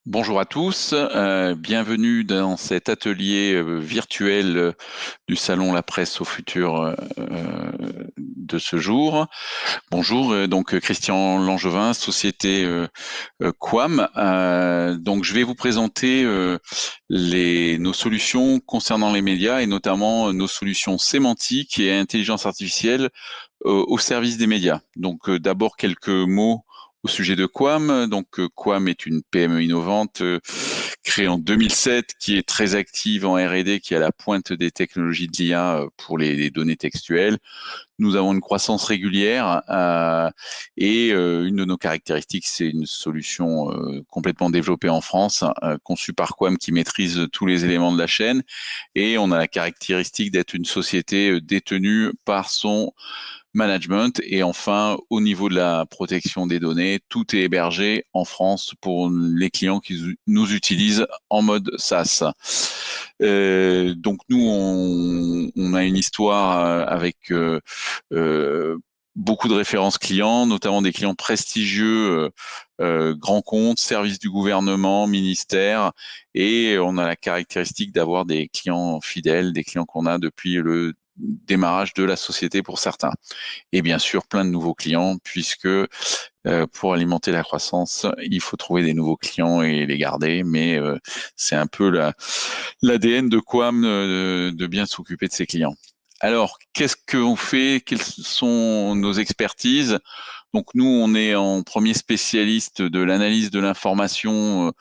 Bonjour à tous, bienvenue dans cet atelier virtuel du Salon La Presse au futur de ce jour. Bonjour, Christian Langevin, société Quam. Donc je vais vous présenter nos solutions concernant les médias et notamment nos solutions sémantiques et intelligence artificielle au service des médias. D'abord quelques mots au sujet de Quam. Quam est une PME innovante créée en 2007 qui est très active en R&D, qui est à la pointe des technologies de l'IA pour les données textuelles. Nous avons une croissance régulière une de nos caractéristiques, c'est une solution complètement développée en France, conçue par Quam qui maîtrise tous les éléments de la chaîne. Et on a la caractéristique d'être une société détenue par son management. Et enfin, au niveau de la protection des données, tout est hébergé en France pour les clients qui nous utilisent en mode SaaS. On a une histoire avec beaucoup de références clients, notamment des clients prestigieux, grands comptes, services du gouvernement, ministères, et on a la caractéristique d'avoir des clients fidèles, des clients qu'on a depuis le démarrage de la société pour certains. Et bien sûr, plein de nouveaux clients, puisque pour alimenter la croissance, il faut trouver des nouveaux clients et les garder, mais c'est un peu l'ADN de Quam de bien s'occuper de ses clients. Alors, qu'est-ce qu'on fait? Quelles sont nos expertises? Donc nous, on est en premier spécialiste de l'analyse de l'information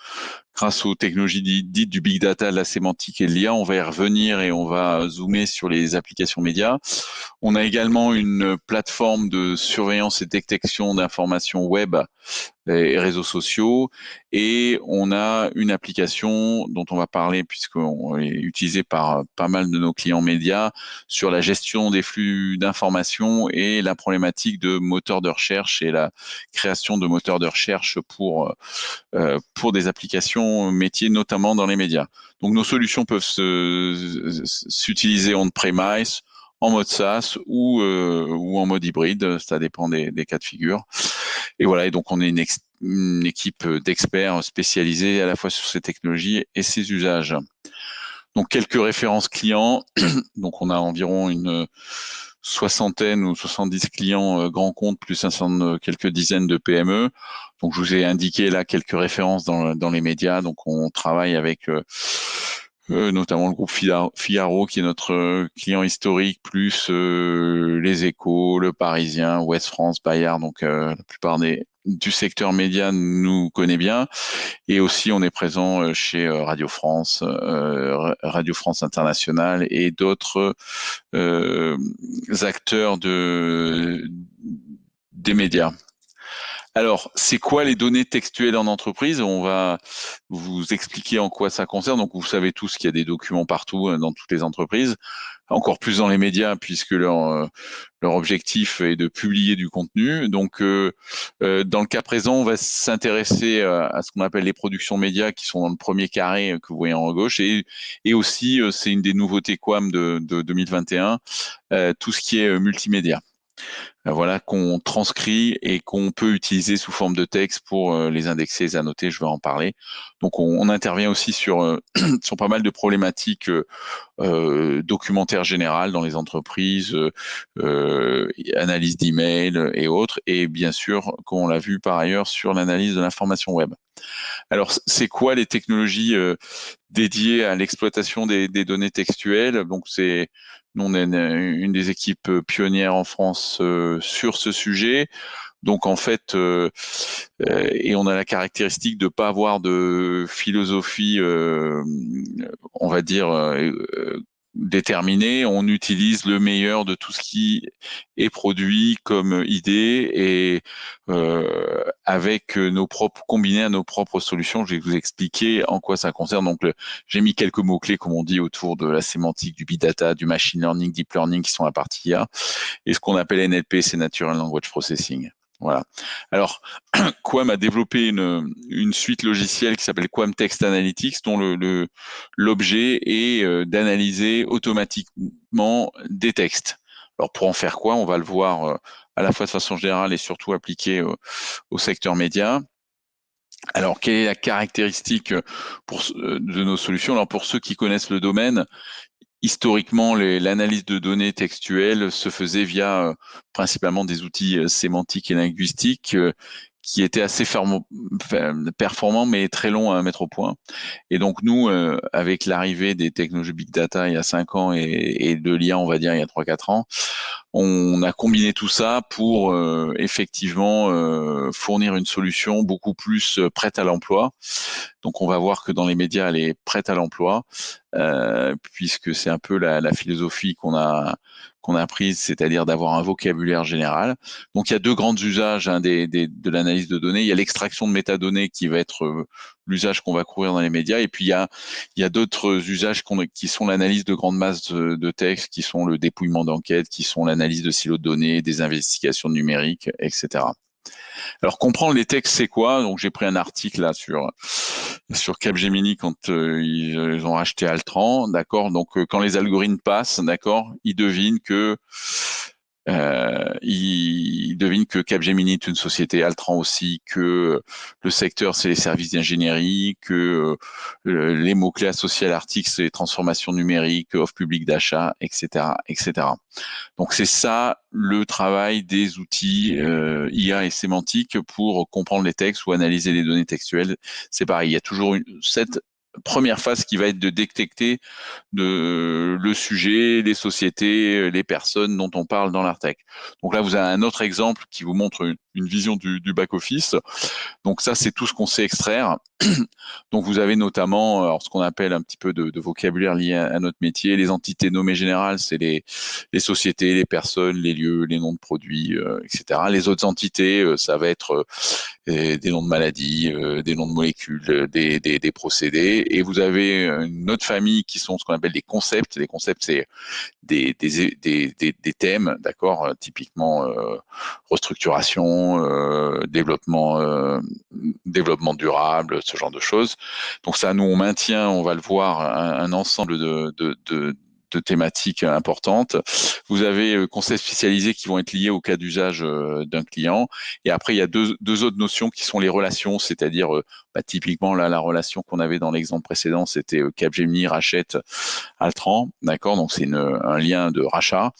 grâce aux technologies dites du big data, de la sémantique et de l'IA. On va y revenir et on va zoomer sur les applications médias. On a également une plateforme de surveillance et détection d'informations web et réseaux sociaux. Et on a une application dont on va parler puisqu'on est utilisé par pas mal de nos clients médias sur la gestion des flux d'informations et la problématique de moteurs de recherche et la création de moteurs de recherche pour des applications métiers, notamment dans les médias. Donc nos solutions peuvent s'utiliser on-premise, en mode SaaS ou en mode hybride, ça dépend des cas de figure. Et voilà, et donc on est une équipe d'experts spécialisés à la fois sur ces technologies et ces usages. Donc quelques références clients. Donc on a environ une soixantaine ou 70 clients grands comptes, plus quelques dizaines de PME. Donc je vous ai indiqué là quelques références dans les médias. Donc on travaille avec notamment le groupe Figaro qui est notre client historique, plus les Échos, le Parisien, Ouest France, Bayard. Donc la plupart du secteur média nous connaît bien. Et aussi, on est présent chez Radio France Internationale et d'autres acteurs des médias. Alors, c'est quoi les données textuelles en entreprise? On va vous expliquer en quoi ça concerne. Donc, vous savez tous qu'il y a des documents partout dans toutes les entreprises, encore plus dans les médias, puisque leur objectif est de publier du contenu. Dans le cas présent, on va s'intéresser à ce qu'on appelle les productions médias, qui sont dans le premier carré que vous voyez en haut à gauche, et aussi, c'est une des nouveautés Quam de 2021, tout ce qui est multimédia. Voilà, qu'on transcrit et qu'on peut utiliser sous forme de texte pour les indexer, les annoter, je vais en parler. Donc on intervient aussi sur pas mal de problématiques documentaire général dans les entreprises, analyse d'email et autres, et bien sûr, comme on l'a vu par ailleurs, sur l'analyse de l'information web. Alors, c'est quoi les technologies dédiées à l'exploitation des données textuelles? Nous, on est une des équipes pionnières en France sur ce sujet. Donc en fait, et on a la caractéristique de pas avoir de philosophie, on va dire déterminée. On utilise le meilleur de tout ce qui est produit comme idée et avec nos propres, combiné à nos propres solutions. Je vais vous expliquer en quoi ça concerne. J'ai mis quelques mots clés, comme on dit, autour de la sémantique, du big data, du machine learning, deep learning, qui sont la partie IA, et ce qu'on appelle NLP, c'est Natural Language Processing. Voilà. Alors, Quam a développé une suite logicielle qui s'appelle Quam Text Analytics, dont l'objet est d'analyser automatiquement des textes. Alors, pour en faire quoi? On va le voir à la fois de façon générale et surtout appliqué au secteur média. Alors, quelle est la caractéristique de nos solutions? Alors, pour ceux qui connaissent le domaine, historiquement, l'analyse de données textuelles se faisait via principalement des outils sémantiques et linguistiques qui étaient assez performants, mais très longs à mettre au point. Et donc nous, avec l'arrivée des technologies Big Data il y a 5 ans et de l'IA, on va dire, il y a 3, 4 ans, on a combiné tout ça pour effectivement fournir une solution beaucoup plus prête à l'emploi. Donc on va voir que dans les médias, elle est prête à l'emploi, puisque c'est un peu la philosophie qu'on a prise, c'est-à-dire d'avoir un vocabulaire général. Donc il y a deux grands usages hein, de l'analyse de données. Il y a l'extraction de métadonnées qui va être l'usage qu'on va couvrir dans les médias, et puis il y a d'autres usages qui sont l'analyse de grandes masses de textes, qui sont le dépouillement d'enquêtes, qui sont l'analyse de silos de données, des investigations numériques, etc. Alors comprendre les textes, c'est quoi? Donc j'ai pris un article là sur Capgemini quand ils ont racheté Altran, d'accord. Donc quand les algorithmes passent, d'accord, ils devinent que Capgemini est une société, Altran aussi, que le secteur c'est les services d'ingénierie, que les mots clés associés à l'article c'est transformation numérique, offre publique d'achat, etc., etc. Donc c'est ça le travail des outils IA et sémantique pour comprendre les textes ou analyser les données textuelles. C'est pareil, il y a toujours cette première phase qui va être de détecter le sujet, les sociétés, les personnes dont on parle dans l'article. Donc là, vous avez un autre exemple qui vous montre une vision du back-office. Donc ça, c'est tout ce qu'on sait extraire. Donc vous avez notamment alors, ce qu'on appelle un petit peu de vocabulaire lié à notre métier. Les entités nommées générales, c'est les sociétés, les personnes, les lieux, les noms de produits, etc. Les autres entités, ça va être des noms de maladies, des noms de molécules, des procédés. Et vous avez une autre famille qui sont ce qu'on appelle des concepts. Les concepts, c'est des thèmes, d'accord, typiquement restructuration, développement durable, ce genre de choses. Donc ça, nous, on maintient, on va le voir, un ensemble de thématiques importantes. Vous avez concepts spécialisés qui vont être liés au cas d'usage d'un client. Et après, il y a deux autres notions qui sont les relations, c'est-à-dire typiquement là, la relation qu'on avait dans l'exemple précédent, c'était Capgemini rachète Altran, d'accord. Donc c'est un lien de rachat.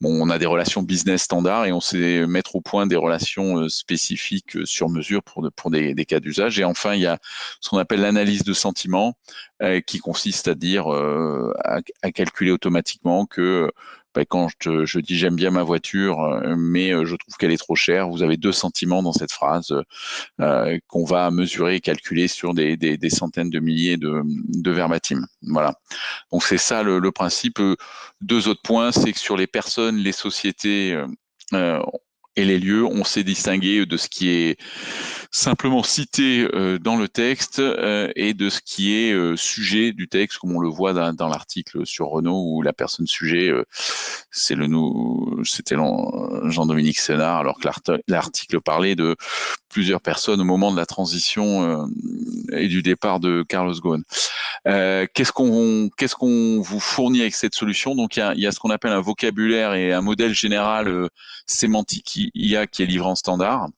Bon, on a des relations business standards et on sait mettre au point des relations spécifiques sur mesure pour des cas d'usage. Et enfin, il y a ce qu'on appelle l'analyse de sentiments, qui consiste à dire, à calculer automatiquement que quand je dis j'aime bien ma voiture, mais je trouve qu'elle est trop chère, vous avez deux sentiments dans cette phrase qu'on va mesurer et calculer sur des centaines de milliers de verbatim. Voilà. Donc c'est ça le principe. Deux autres points, c'est que sur les personnes, les sociétés euh, et les lieux, on sait distinguer de ce qui est simplement cité dans le texte et de ce qui est sujet du texte, comme on le voit dans l'article sur Renault où la personne sujet, c'était Jean-Dominique Sénard, alors que l'article parlait de plusieurs personnes au moment de la transition et du départ de Carlos Ghosn. Qu'est-ce qu'on vous fournit avec cette solution? Donc il y a ce qu'on appelle un vocabulaire et un modèle général sémantique IA qui est livré en standard.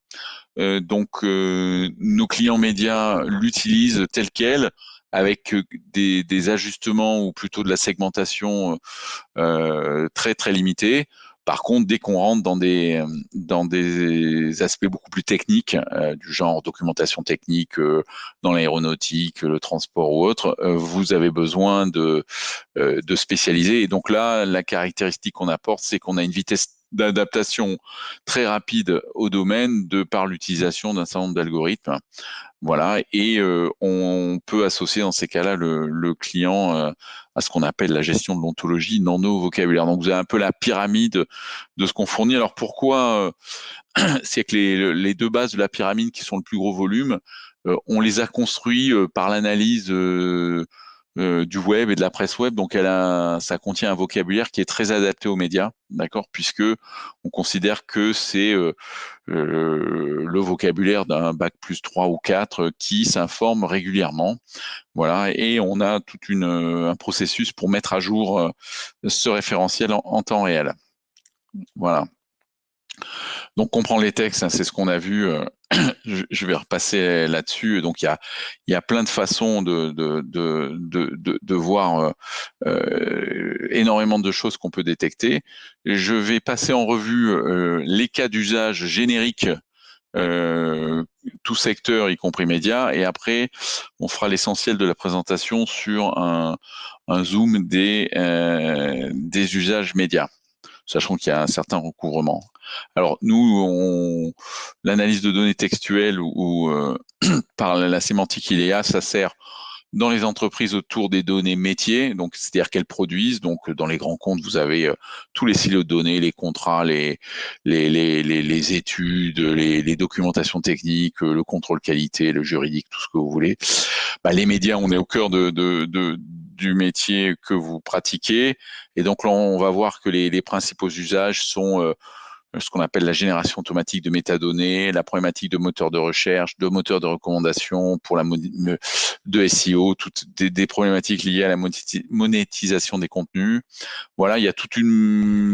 Donc nos clients médias l'utilisent tel quel avec des ajustements ou plutôt de la segmentation très très limitée. Par contre, dès qu'on rentre dans des aspects beaucoup plus techniques, du genre documentation technique dans l'aéronautique, le transport ou autre, vous avez besoin de spécialiser. Et donc là, la caractéristique qu'on apporte, c'est qu'on a une vitesse d'adaptation très rapide au domaine de par l'utilisation d'un certain nombre d'algorithmes. Voilà, et on peut associer dans ces cas-là le client à ce qu'on appelle la gestion de l'ontologie dans nos vocabulaires. Donc vous avez un peu la pyramide de ce qu'on fournit. Alors pourquoi c'est que les deux bases de la pyramide qui sont le plus gros volume, on les a construits par l'analyse du web et de la presse web. Donc ça contient un vocabulaire qui est très adapté aux médias, d'accord, puisque on considère que c'est le vocabulaire d'un bac plus 3 ou 4 qui s'informe régulièrement. Voilà, et on a un processus pour mettre à jour ce référentiel en temps réel. Voilà. Donc, on prend les textes, hein, c'est ce qu'on a vu. Je vais repasser là-dessus. Donc, il y a plein de façons de voir énormément de choses qu'on peut détecter. Je vais passer en revue les cas d'usage génériques, euh, tout secteur, y compris médias, et après, on fera l'essentiel de la présentation sur un zoom des usages médias, sachant qu'il y a un certain recouvrement. Alors nous, l'analyse de données textuelles par la sémantique IDEA, ça sert dans les entreprises autour des données métiers, donc c'est-à-dire qu'elles produisent. Donc dans les grands comptes, vous avez tous les silos de données, les contrats, les études, les documentations techniques, le contrôle qualité, le juridique, tout ce que vous voulez. Bah, les médias, on est au cœur du métier que vous pratiquez. Et donc là, on va voir que les principaux usages sont ce qu'on appelle la génération automatique de métadonnées, la problématique de moteurs de recherche, de moteurs de recommandation pour de SEO, toutes des problématiques liées à la monétisation des contenus. Voilà, il y a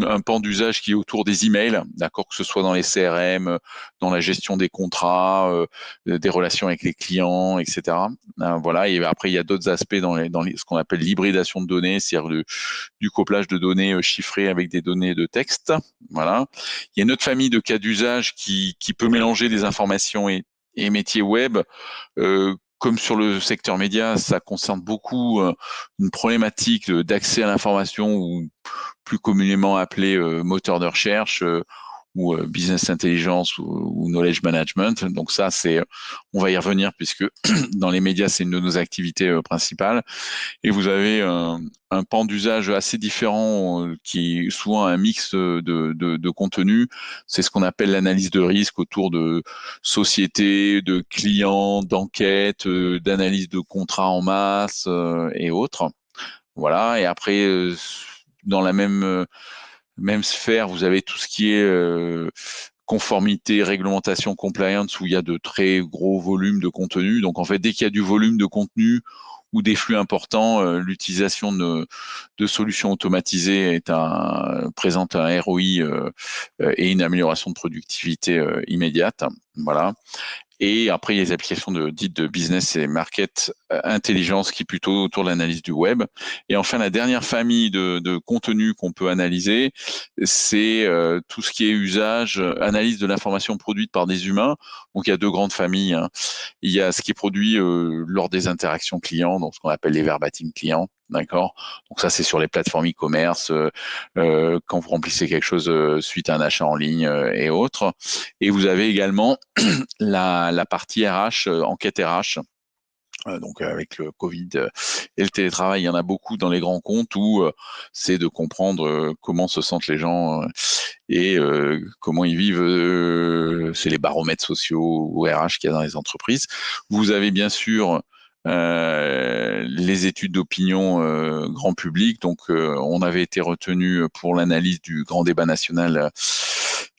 un pan d'usage qui est autour des emails, d'accord, que ce soit dans les CRM, dans la gestion des contrats, des relations avec les clients, etc. Voilà, et après il y a d'autres aspects ce qu'on appelle l'hybridation de données, c'est-à-dire du couplage de données chiffrées avec des données de texte. Voilà. Il y a une autre famille de cas d'usage qui peut mélanger des informations et métiers web. Comme sur le secteur média, ça concerne beaucoup une problématique d'accès à l'information, ou plus communément appelé moteur de recherche, ou business intelligence, ou knowledge management. Donc ça, on va y revenir, puisque dans les médias, c'est une de nos activités principales. Et vous avez un pan d'usage assez différent, qui est souvent un mix de contenus. C'est ce qu'on appelle l'analyse de risque autour de sociétés, de clients, d'enquêtes, d'analyse de contrats en masse et autres. Voilà. Et après, dans la même sphère, vous avez tout ce qui est conformité, réglementation, compliance, où il y a de très gros volumes de contenu. Donc en fait, dès qu'il y a du volume de contenu ou des flux importants, l'utilisation de solutions automatisées présente un ROI et une amélioration de productivité immédiate. Voilà. Et après, il y a les applications dites de business et market intelligence, qui est plutôt autour de l'analyse du web. Et enfin, la dernière famille de contenus qu'on peut analyser, c'est tout ce qui est usage, analyse de l'information produite par des humains. Donc, il y a deux grandes familles, hein. Il y a ce qui est produit lors des interactions clients, donc ce qu'on appelle les verbatim clients. D'accord. Donc ça, c'est sur les plateformes e-commerce, quand vous remplissez quelque chose suite à un achat en ligne et autres. Et vous avez également la partie RH, enquête RH. Donc avec le Covid et le télétravail, il y en a beaucoup dans les grands comptes, où c'est de comprendre comment se sentent les gens et comment ils vivent. C'est les baromètres sociaux ou RH qu'il y a dans les entreprises. Vous avez bien sûr les études d'opinion grand public. Donc on avait été retenu pour l'analyse du grand débat national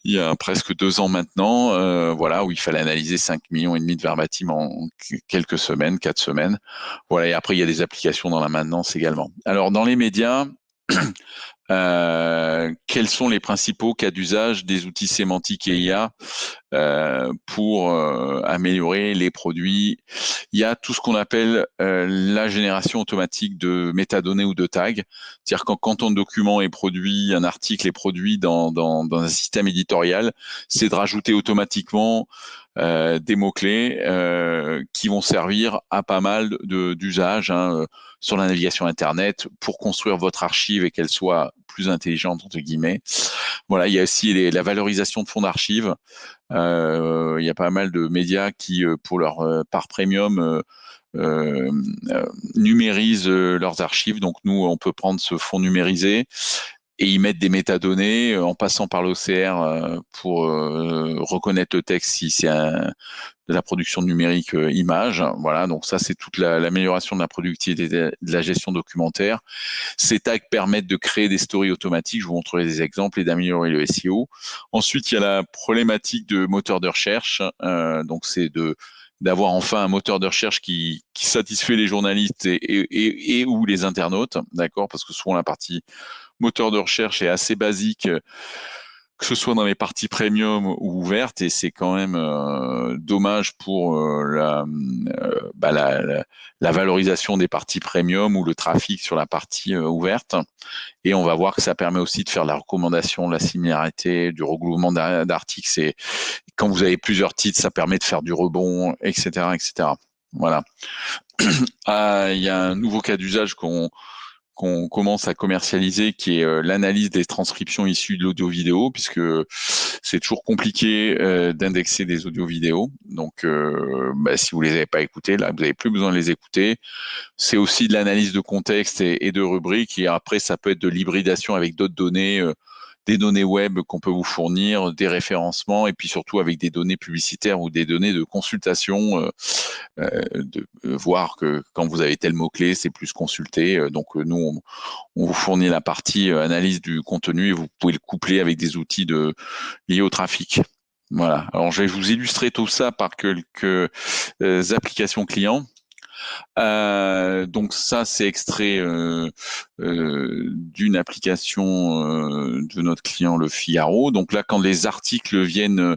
il y a presque 2 ans maintenant, voilà, où il fallait analyser 5,5 millions de verbatim en quelques semaines, 4 semaines. Voilà, et après, il y a des applications dans la maintenance également. Alors, dans les médias, quels sont les principaux cas d'usage des outils sémantiques et IA pour améliorer les produits? Il y a tout ce qu'on appelle la génération automatique de métadonnées ou de tags. C'est-à-dire quand un document est produit, un article est produit dans un système éditorial, c'est de rajouter automatiquement des mots-clés qui vont servir à pas mal d'usages, hein, sur la navigation Internet, pour construire votre archive et qu'elle soit plus intelligente, entre guillemets. Voilà, il y a aussi la valorisation de fonds d'archives. Il y a pas mal de médias qui, pour leur part premium, euh, numérisent leurs archives. Donc nous, on peut prendre ce fonds numérisé et y mettre des métadonnées en passant par l'OCR pour reconnaître le texte si c'est de la production numérique image. Voilà, donc ça, c'est toute l'amélioration de la productivité de la gestion documentaire. Ces tags permettent de créer des stories automatiques, je vous montrerai des exemples, et d'améliorer le SEO. Ensuite, il y a la problématique de moteur de recherche. Donc c'est d'avoir enfin un moteur de recherche qui satisfait les journalistes et ou les internautes, d'accord, parce que souvent la partie moteur de recherche est assez basique que ce soit dans les parties premium ou ouvertes, et c'est quand même dommage pour la valorisation des parties premium ou le trafic sur la partie ouverte. Et on va voir que ça permet aussi de faire de la recommandation, de la similarité, du regroupement d'articles. C'est quand vous avez plusieurs titres, ça permet de faire du rebond, etc., etc. Voilà. Il y a un nouveau cas d'usage qu'on commence à commercialiser, qui est l'analyse des transcriptions issues de l'audio-vidéo, puisque c'est toujours compliqué d'indexer des audio-vidéos. Donc, si vous les avez pas écoutés, là, vous n'avez plus besoin de les écouter. C'est aussi de l'analyse de contexte et de rubriques. Et après, ça peut être de l'hybridation avec d'autres données, des données web qu'on peut vous fournir, des référencements, et puis surtout avec des données publicitaires ou des données de consultation, de voir que quand vous avez tel mot-clé, c'est plus consulté. Donc, nous, on vous fournit la partie analyse du contenu et vous pouvez le coupler avec des outils liés au trafic. Voilà. Alors, je vais vous illustrer tout ça par quelques applications clients. Donc ça, c'est extrait d'une application de notre client, le Figaro. Donc là, quand les articles viennent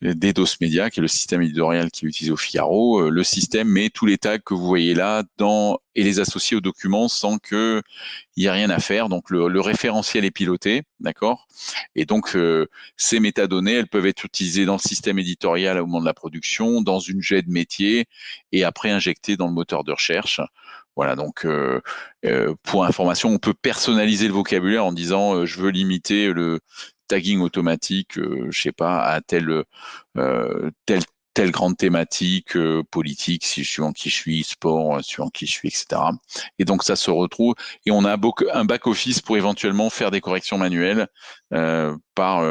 d'Eidos Media, qui est le système éditorial qui est utilisé au Figaro, le système met tous les tags que vous voyez là et les associe au document sans que il n'y a rien à faire. Donc le référentiel est piloté, d'accord. Et donc ces métadonnées, elles peuvent être utilisées dans le système éditorial au moment de la production, dans une jet de métier, et après injectées dans le moteur de recherche. Voilà, donc pour information, on peut personnaliser le vocabulaire en disant je veux limiter le tagging automatique, je sais pas, à telle grande thématique politique, si je suis en qui je suis, sport, suivant qui je suis, etc. Et donc ça se retrouve, et on a un back-office pour éventuellement faire des corrections manuelles par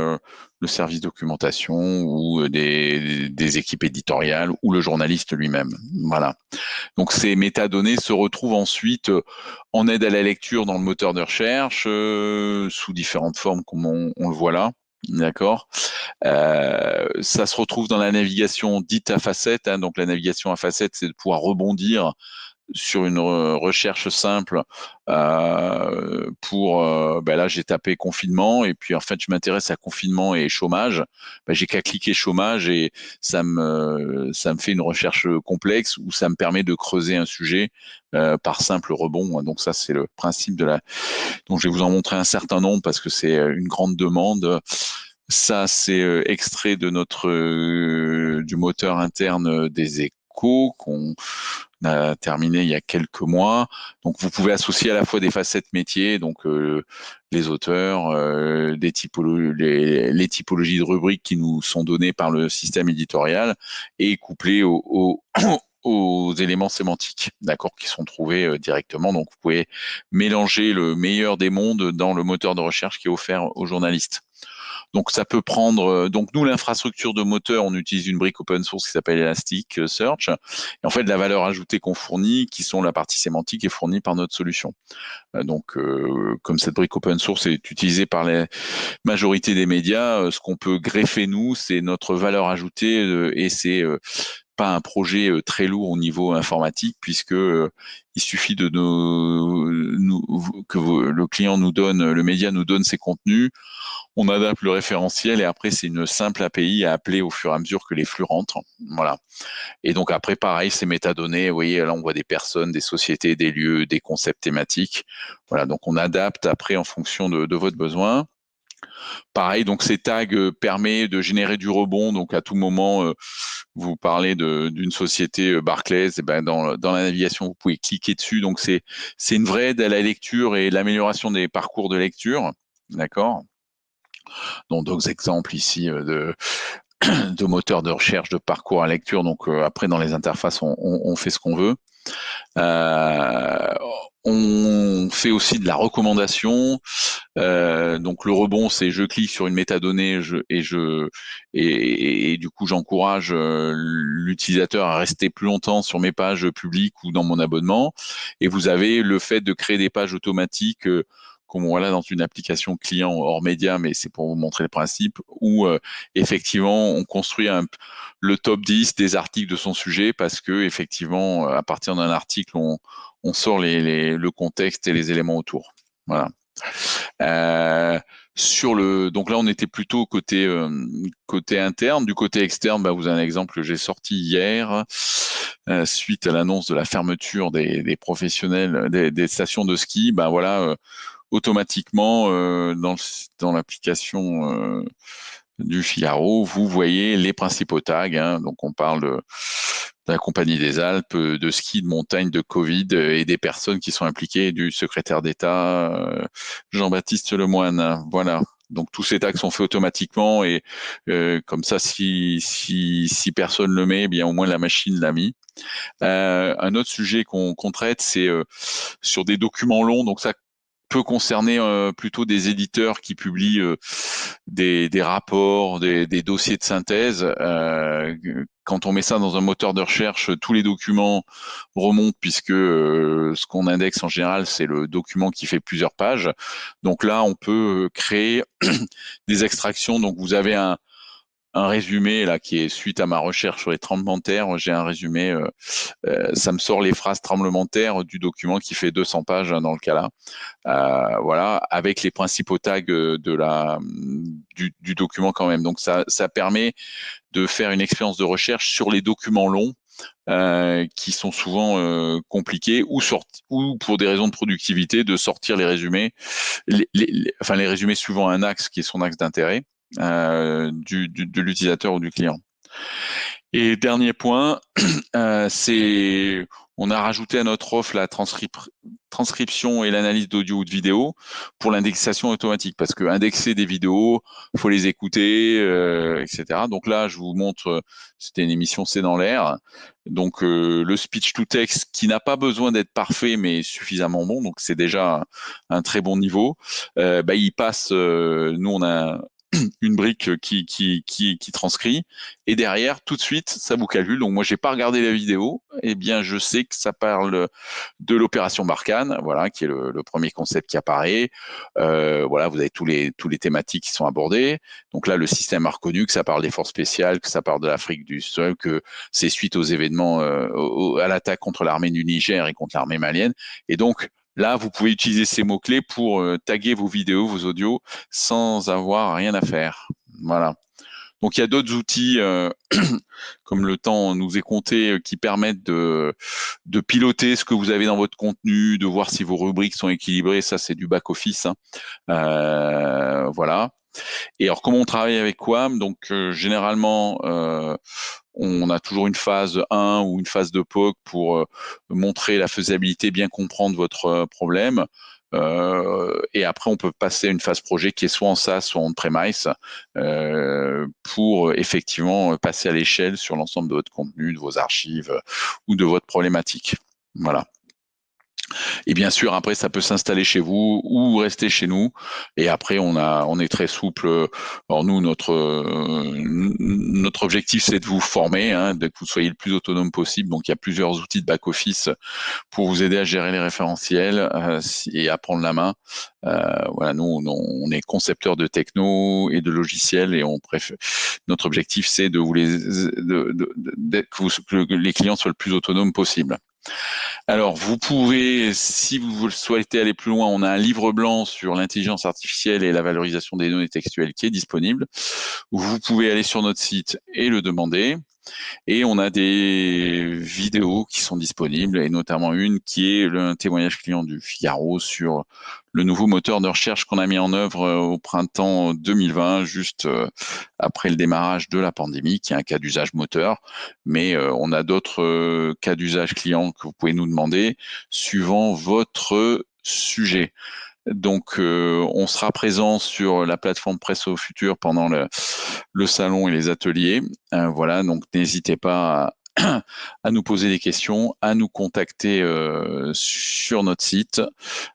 le service documentation ou des équipes éditoriales ou le journaliste lui-même. Voilà. Donc ces métadonnées se retrouvent ensuite en aide à la lecture dans le moteur de recherche, sous différentes formes comme on le voit là. D'accord. Ça se retrouve dans la navigation dite à facettes. Hein. Donc la navigation à facettes, c'est de pouvoir rebondir sur une recherche simple là j'ai tapé confinement et puis en fait je m'intéresse à confinement et chômage. J'ai qu'à cliquer chômage et ça me fait une recherche complexe où ça me permet de creuser un sujet par simple rebond. Donc ça c'est le principe donc je vais vous en montrer un certain nombre parce que c'est une grande demande. Ça, c'est extrait de du moteur interne des Échos qu'on a terminé il y a quelques mois. Donc, vous pouvez associer à la fois des facettes métiers, donc les auteurs, les typologies de rubriques qui nous sont données par le système éditorial, et couplées aux éléments sémantiques, d'accord, qui sont trouvés directement. Donc, vous pouvez mélanger le meilleur des mondes dans le moteur de recherche qui est offert aux journalistes. Donc ça peut prendre. Donc nous, l'infrastructure de moteur, on utilise une brique open source qui s'appelle Elasticsearch. Et en fait, la valeur ajoutée qu'on fournit, qui sont la partie sémantique, est fournie par notre solution. Donc, comme cette brique open source est utilisée par la majorité des médias, ce qu'on peut greffer nous, c'est notre valeur ajoutée, et c'est pas un projet très lourd au niveau informatique, puisque il suffit que le client nous donne, le média nous donne ses contenus, on adapte le référentiel et après c'est une simple API à appeler au fur et à mesure que les flux rentrent. Voilà. Et donc après pareil, ces métadonnées, vous voyez là on voit des personnes, des sociétés, des lieux, des concepts thématiques. Voilà, donc on adapte après en fonction de votre besoin. Pareil, donc ces tags permettent de générer du rebond. Donc à tout moment, vous parlez d'une société Barclays, et ben dans la navigation, vous pouvez cliquer dessus. Donc c'est une vraie aide à la lecture et l'amélioration des parcours de lecture. D'accord. Donc d'autres exemples ici de moteurs de recherche, de parcours à lecture. Donc après, dans les interfaces, on fait ce qu'on veut. Euh, on fait aussi de la recommandation. Donc le rebond, c'est je clique sur une métadonnée et du coup j'encourage l'utilisateur à rester plus longtemps sur mes pages publiques ou dans mon abonnement. Et vous avez le fait de créer des pages automatiques. Comme voilà dans une application client hors média, mais c'est pour vous montrer le principe, où effectivement on construit le top 10 des articles de son sujet, parce que effectivement à partir d'un article on sort le contexte et les éléments autour. Voilà. Euh, Donc là, on était plutôt côté interne. Du côté externe, bah, vous avez un exemple que j'ai sorti hier, suite à l'annonce de la fermeture des professionnels, des stations de ski. Ben voilà, automatiquement dans l'application du Figaro, vous voyez les principaux tags. Hein. Donc on parle de la Compagnie des Alpes, de ski, de montagne, de Covid et des personnes qui sont impliquées, du secrétaire d'État Jean-Baptiste Lemoyne. Voilà. Donc tous ces tags sont faits automatiquement et comme ça, si personne le met, eh bien au moins la machine l'a mis. Un autre sujet qu'on traite, c'est sur des documents longs. Donc ça peut concerner plutôt des éditeurs qui publient des rapports, des dossiers de synthèse. Quand on met ça dans un moteur de recherche, tous les documents remontent puisque ce qu'on indexe en général, c'est le document qui fait plusieurs pages. Donc là, on peut créer des extractions. Donc vous avez un résumé là qui est suite à ma recherche sur les tremblements de terre. J'ai un résumé, ça me sort les phrases tremblements de terre du document qui fait 200 pages dans le cas là. Voilà, avec les principaux tags du document quand même. Donc ça permet de faire une expérience de recherche sur les documents longs qui sont souvent compliqués ou pour des raisons de productivité de sortir les résumés, enfin les résumés suivant un axe qui est son axe d'intérêt de l'utilisateur ou du client. Et dernier point, c'est on a rajouté à notre offre la transcription et l'analyse d'audio ou de vidéo pour l'indexation automatique parce que indexer des vidéos, faut les écouter, etc. Donc là, je vous montre, c'était une émission C'est dans l'air. Donc le speech to text qui n'a pas besoin d'être parfait mais suffisamment bon, donc c'est déjà un très bon niveau. Il passe, nous on a une brique qui transcrit et derrière tout de suite ça vous calcule. Donc moi j'ai pas regardé la vidéo, et bien je sais que ça parle de l'opération Barkhane, voilà, qui est le premier concept qui apparaît. Voilà, vous avez tous les thématiques qui sont abordées. Donc là le système a reconnu que ça parle des forces spéciales, que ça parle de l'Afrique du Sud, que c'est suite aux événements à l'attaque contre l'armée du Niger et contre l'armée malienne. Et donc là, vous pouvez utiliser ces mots-clés pour taguer vos vidéos, vos audios, sans avoir rien à faire. Voilà. Donc il y a d'autres outils, comme le temps nous est compté, qui permettent de piloter ce que vous avez dans votre contenu, de voir si vos rubriques sont équilibrées. Ça, c'est du back-office. Hein. Voilà. Et alors, comment on travaille avec Quam? Donc, généralement, on a toujours une phase 1 ou une phase de POC pour montrer la faisabilité, bien comprendre votre problème. Et après, on peut passer à une phase projet qui est soit en SaaS, soit en premise, pour effectivement passer à l'échelle sur l'ensemble de votre contenu, de vos archives ou de votre problématique. Voilà. Et bien sûr, après, ça peut s'installer chez vous ou rester chez nous. Et après, on est très souple. Alors nous, notre objectif, c'est de vous former, hein, de que vous soyez le plus autonome possible. Donc, il y a plusieurs outils de back-office pour vous aider à gérer les référentiels et à prendre la main. Voilà, nous, on est concepteurs de techno et de logiciels et notre objectif, c'est de que les clients soient le plus autonomes possible. Alors, vous pouvez, si vous souhaitez aller plus loin, on a un livre blanc sur l'intelligence artificielle et la valorisation des données textuelles qui est disponible. Vous pouvez aller sur notre site et le demander. Et on a des vidéos qui sont disponibles, et notamment une qui est le témoignage client du Figaro sur le nouveau moteur de recherche qu'on a mis en œuvre au printemps 2020, juste après le démarrage de la pandémie, qui est un cas d'usage moteur. Mais on a d'autres cas d'usage client que vous pouvez nous demander suivant votre sujet. Donc, on sera présent sur la plateforme Presse au Futur pendant le salon et les ateliers. Voilà, donc n'hésitez pas à nous poser des questions, à nous contacter sur notre site.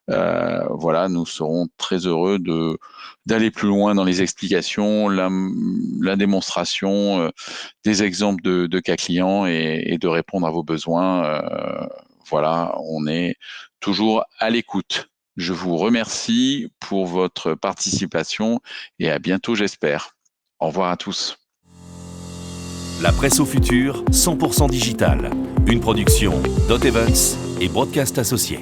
Voilà, nous serons très heureux d'aller plus loin dans les explications, la démonstration, des exemples de cas clients et de répondre à vos besoins. Voilà, on est toujours à l'écoute. Je vous remercie pour votre participation et à bientôt, j'espère. Au revoir à tous. La Presse au Futur, 100% digital. Une production Dot Events et Broadcast Associés.